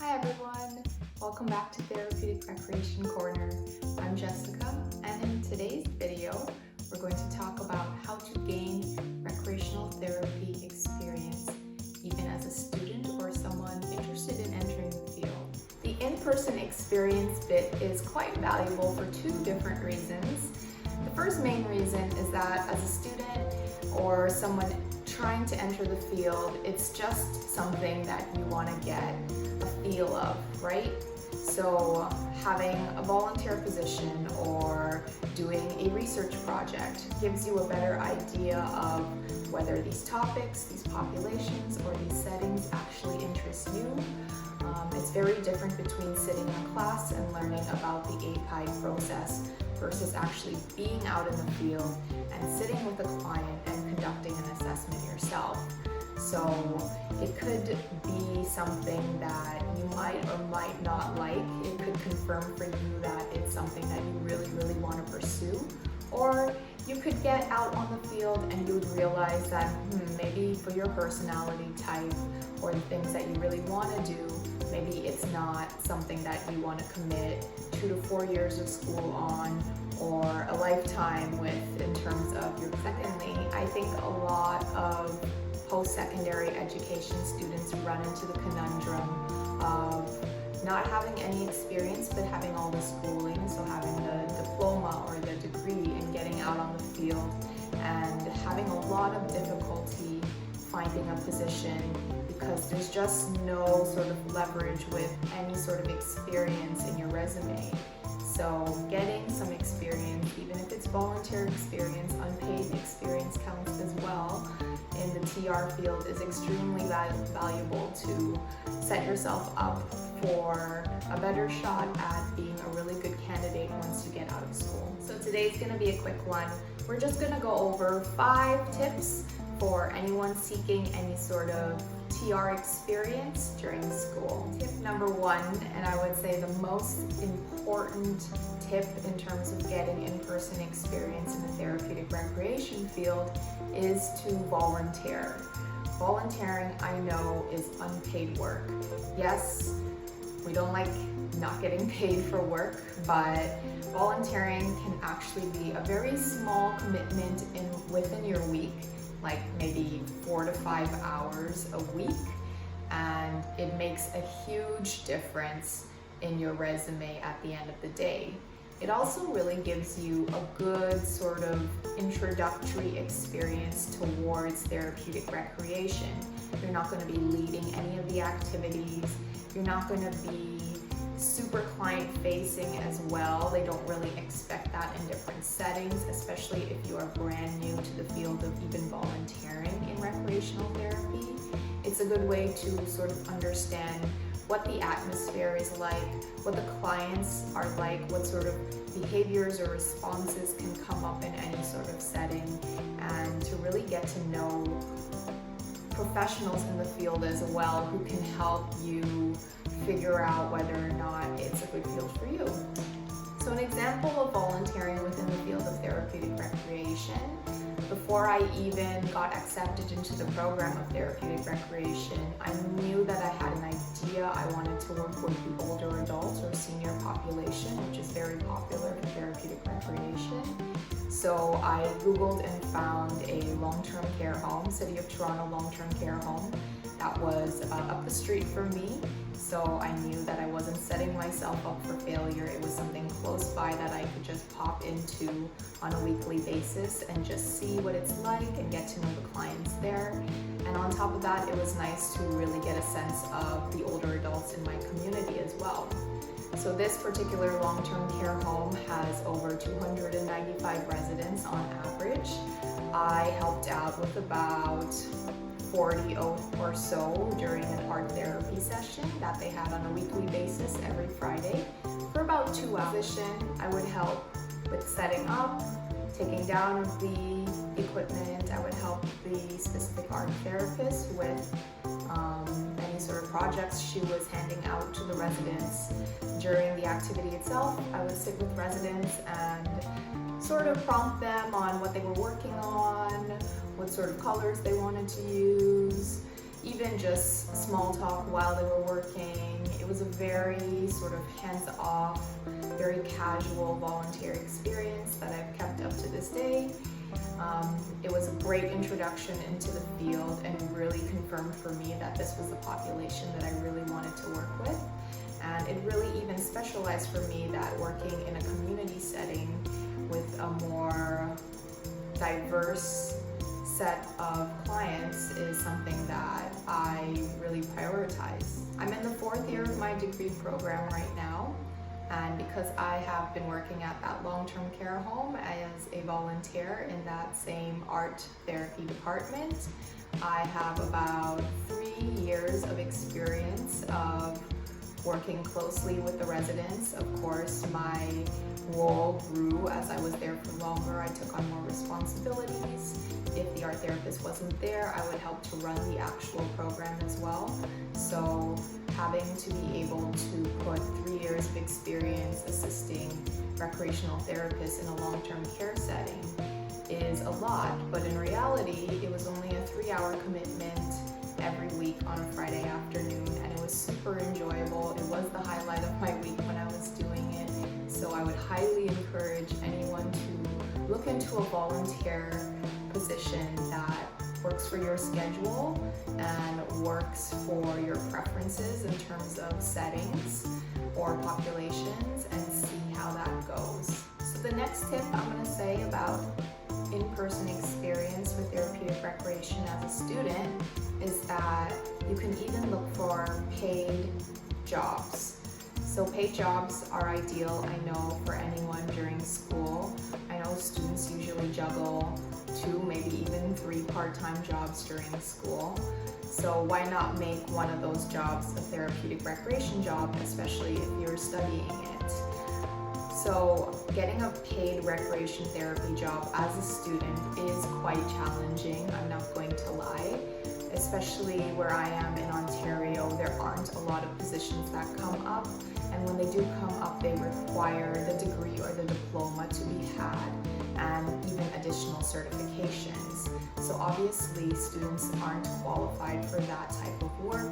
Hi everyone, welcome back to Therapeutic Recreation Corner. I'm Jessica, and in today's video, we're going to talk about how to gain recreational therapy experience, even as a student or someone interested in entering the field. The in-person experience bit is quite valuable for two different reasons. The first main reason is that as a student or someone trying to enter the field, it's just something that you want to get a feel of, right? So having a volunteer position or doing a research project gives you a better idea of whether these topics, these populations, or these settings actually interest you. It's very different between sitting in a class and learning about the API process versus actually being out in the field and sitting with a client and conducting an assessment yourself. So it could be something that you might or might not like. It could confirm for you that it's something that you really want to pursue. Or you could get out on the field and you would realize that maybe for your personality type or the things that you really want to do, maybe it's not something that you want to commit 2 to 4 years of school on or a lifetime with in terms of your. Secondly, I think a lot of post-secondary education students run into the conundrum of not having any experience but having all the schooling, so having the diploma or the degree and getting out on the field and having a lot of difficulty finding a position because there's just no sort of leverage with any sort of experience in your resume. So getting some experience, even if it's volunteer experience, unpaid experience counts as well in the TR field, is extremely valuable to set yourself up for a better shot at being a really good candidate once you get out of school. So today's going to be a quick one. We're just going to go over 5 tips for anyone seeking any sort of TR experience during school. Tip number 1, and I would say the most important tip in terms of getting in-person experience in the therapeutic recreation field is to volunteer. Volunteering, I know, is unpaid work. Yes, we don't like not getting paid for work, but volunteering can actually be a very small commitment within your week, like maybe 4 to 5 hours a week, and it makes a huge difference in your resume at the end of the day. It also really gives you a good sort of introductory experience towards therapeutic recreation. You're not going to be leading any of the activities. You're not going to be super client facing as well. They don't really expect that in different settings, especially if you are brand new to the field of even volunteering in recreational therapy. It's a good way to sort of understand what the atmosphere is like, what the clients are like, what sort of behaviors or responses can come up in any sort of setting, and to really get to know professionals in the field as well who can help you figure out whether or not it's a good field for you. So an example of volunteering within the field of therapeutic recreation, before I even got accepted into the program of therapeutic recreation, I knew that I had an idea. I wanted to work with the older adults or senior population, which is very popular in therapeutic recreation. So I Googled and found a long-term care home, City of Toronto long-term care home, that was about up the street from me. So I knew that I wasn't setting myself up for failure. It was something close by that I could just pop into on a weekly basis and just see what it's like and get to know the clients there. And on top of that, it was nice to really get a sense of the older adults in my community as well. So this particular long-term care home has over 295 residents on average. I helped out with about 40 or so during an art therapy session that they had on a weekly basis every Friday for about 2 hours. I would help with setting up, taking down the equipment. I would help the specific art therapist with any sort of projects she was handing out to the residents. During the activity itself, I would sit with residents and sort of prompt them on what they were working on, what sort of colors they wanted to use, even just small talk while they were working. It was a very sort of hands-off, very casual volunteer experience that I've kept up to this day. It was a great introduction into the field and really confirmed for me that this was the population that I really wanted to work with. And it really even specialized for me that working in a community setting with a more diverse set of clients is something that I really prioritize. I'm in the 4th year of my degree program right now, and because I have been working at that long-term care home as a volunteer in that same art therapy department, I have about 3 years of experience of working closely with the residents. Of course, my role grew as I was there for longer. I took on more responsibilities. If the art therapist wasn't there, I would help to run the actual program as well. So having to be able to put 3 years of experience assisting recreational therapists in a long-term care setting is a lot, but in reality, it was only a 3-hour commitment every week on a Friday afternoon, and it was super enjoyable. It was the highlight of my week when I was doing it. So I would highly encourage anyone to look into a volunteer position that works for your schedule and works for your preferences in terms of settings or populations, and see how that goes. So the next tip I'm going to say about in-person experience with therapeutic recreation as a student is that you can even look for paid jobs. So paid jobs are ideal, I know, for anyone during school. I know students usually juggle 2, maybe even 3 part-time jobs during school. So why not make one of those jobs a therapeutic recreation job, especially if you're studying it? So getting a paid recreation therapy job as a student is quite challenging, I'm not going to lie. Especially where I am in Ontario, there aren't a lot of positions that come up, and when they do come up, they require the degree or the diploma to be had, and even additional certifications. So obviously students aren't qualified for that type of work,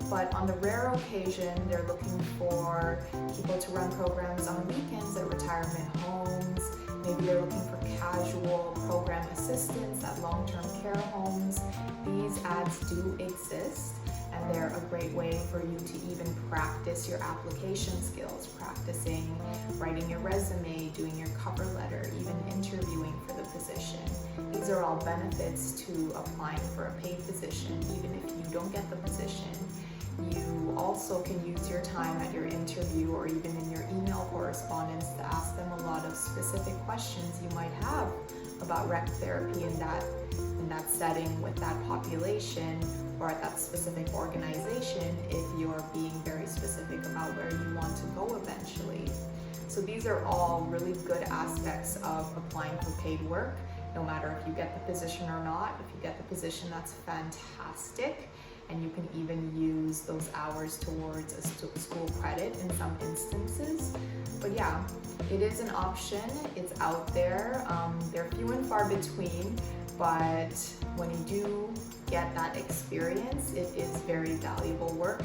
but on the rare occasion they're looking for people to run programs on weekends at retirement homes. Maybe they're looking for casual program assistants at long-term care homes. These ads do exist, and they're a great way for you to even practice your application skills, practicing writing your resume, doing your cover letter, even interviewing for the position. These are all benefits to applying for a paid position. Even if you don't get the position, you also can use your time at your interview or even in your email correspondence to ask them a lot of specific questions you might have about rec therapy in that setting with that population or at that specific organization, if you're being very specific about where you want to go eventually. So these are all really good aspects of applying for paid work, no matter if you get the position or not. If you get the position, that's fantastic. And you can even use those hours towards a school credit in some instances. But yeah, it is an option. It's out there. They're few and far between, but when you do get that experience, it is very valuable work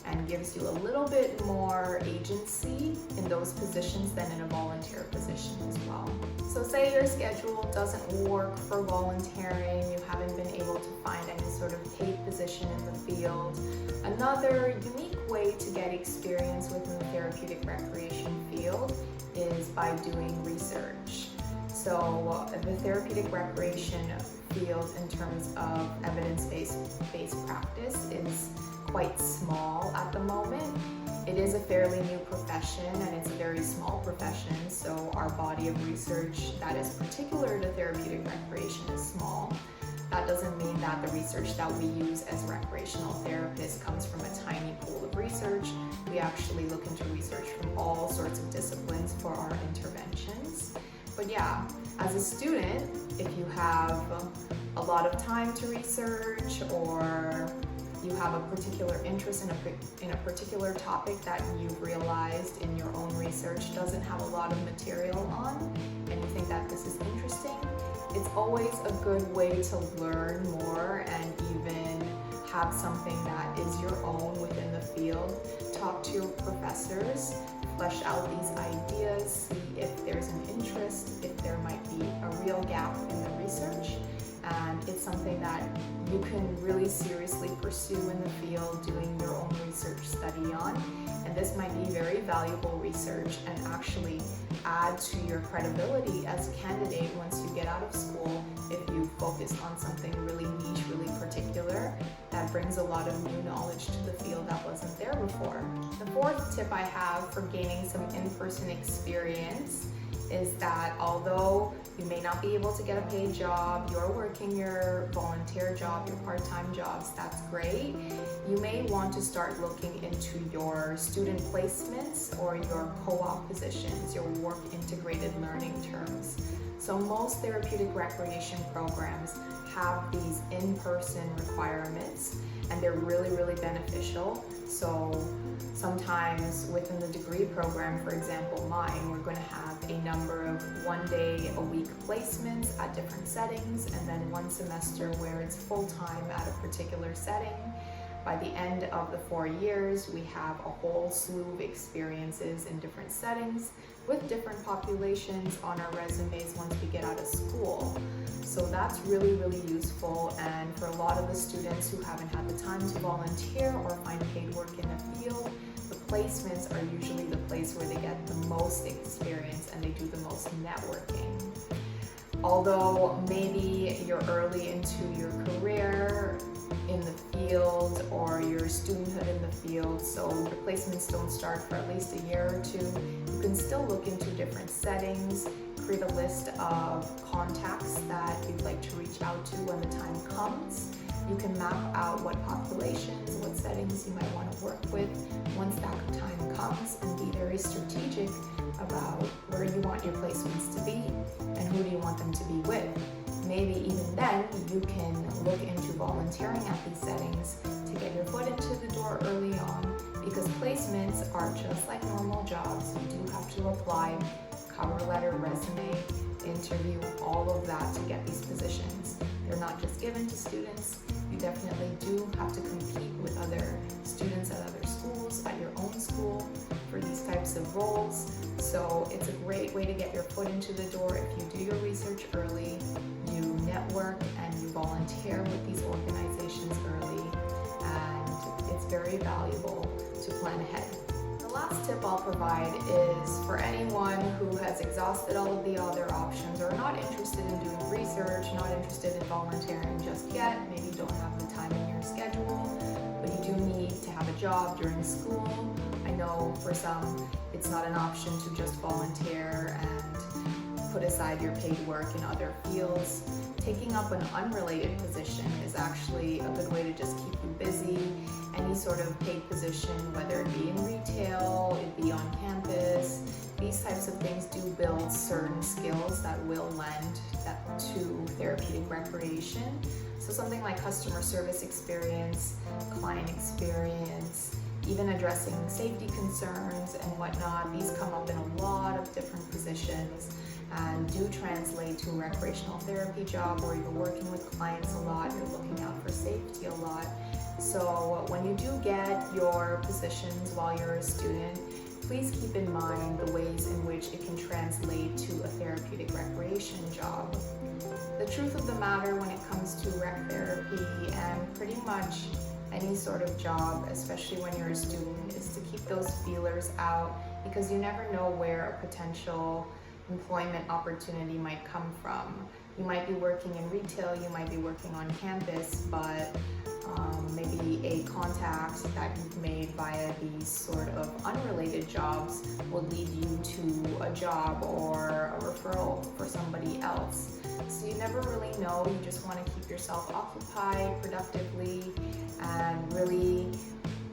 and gives you a little bit more agency in those positions than in a volunteer position as well. So say your schedule doesn't work for volunteering, you haven't been able to find any sort of paid position in the field. Another unique way to get experience within the therapeutic recreation field is by doing research. So the therapeutic recreation field in terms of evidence-based practice is quite small at the moment. It is a fairly new profession and it's a very small profession, so our body of research that is particular to therapeutic recreation is small. That doesn't mean that the research that we use as recreational therapists comes from a tiny pool of research. We actually look into research from all sorts of disciplines for our interventions. But yeah, as a student, if you have a lot of time to research, or you have a particular interest in a particular topic that you've realized in your own research doesn't have a lot of material on, and you think that this is interesting, it's always a good way to learn more and even have something that is your own within the field. Talk to your professors, flesh out these ideas, see if there's an interest, if there might be a real gap in the research, and it's something that you can really seriously pursue in the field, doing your own research study on. And this might be very valuable research and actually add to your credibility as a candidate once you get out of school if you focus on something really niche, really particular, that brings a lot of new knowledge to the field that wasn't there before. The fourth tip I have for gaining some in-person experience is that although you may not be able to get a paid job, you're working your volunteer job, your part-time jobs, that's great. You may want to start looking into your student placements or your co-op positions, your work integrated learning terms. So most therapeutic recreation programs have these in-person requirements, and they're really, really beneficial. So sometimes within the degree program, for example, mine, we're going to have a number of 1 day a week placements at different settings, and then 1 semester where it's full-time at a particular setting. By the end of the 4 years, we have a whole slew of experiences in different settings with different populations on our resumes once we get out of school. So that's really, really useful. And for a lot of the students who haven't had the time to volunteer or find paid work in the field, the placements are usually the place where they get the most experience and they do the most networking. Although maybe you're early into your career in the field or your studenthood in the field, so your placements don't start for at least a year or two, you can still look into different settings, create a list of contacts that you'd like to reach out to when the time comes. You can map out what populations, what settings you might want to work with once that time comes, and be very strategic about where you want your placements to be and who do you want them to be with. Maybe even then you can look into volunteering at these settings to get your foot into the door early on, because placements are just like normal jobs. You do have to apply, cover letter, resume, interview, all of that to get these positions. They're not just given to students. You definitely do have to compete with other students at other schools, at your own school, for these types of roles. So it's a great way to get your foot into the door if you do your research early, you network, and you volunteer with these organizations early, and it's very valuable to plan ahead. The last tip I'll provide is for anyone who has exhausted all of the other options or not interested in doing research, not interested in volunteering just yet, maybe you don't have the time in your schedule, but you do need to have a job during school. I know for some it's not an option to just volunteer and put aside your paid work in other fields. Taking up an unrelated position is actually a good way to just keep you busy. Any sort of paid position, whether it be in retail, it be on campus, these types of things do build certain skills that will lend to therapeutic recreation. So something like customer service experience, client experience, even addressing safety concerns and whatnot, these come up in a lot of different positions and do translate to a recreational therapy job where you're working with clients a lot, you're looking out for safety a lot. So when you do get your positions while you're a student, please keep in mind the ways in which it can translate to a therapeutic recreation job. The truth of the matter when it comes to rec therapy and pretty much any sort of job, especially when you're a student, is to keep those feelers out, because you never know where a potential employment opportunity might come from. You might be working in retail, you might be working on campus, but maybe a contact that you've made via these sort of unrelated jobs will lead you to a job or a referral for somebody else. So you never really know. You just want to keep yourself occupied productively and really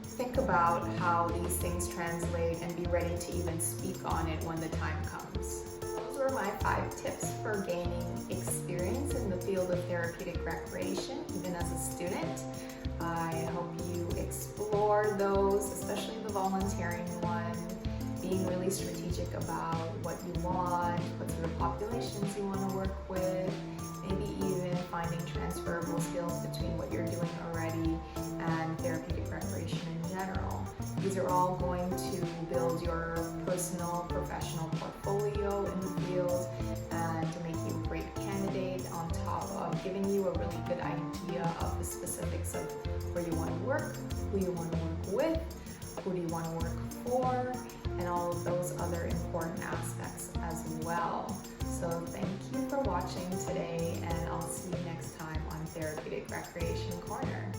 think about how these things translate and be ready to even speak on it when the time comes. Those were my 5 tips for gaining experience in the field of therapeutic recreation, even as a student. I hope you explore those, especially the volunteering one, being really strategic about what you want, what sort of populations you want to work with, maybe even finding transferable skills between what you're doing already and therapeutic recreation in general. These are all going to build your personal, professional portfolio in the field and to make you a great candidate, on top of giving you a really good idea of the specifics of where you want to work, who you want to work with, who do you want to work for, and all of those other important aspects as well. So thank you for watching today, and I'll see you next time on Therapeutic Recreation Corner.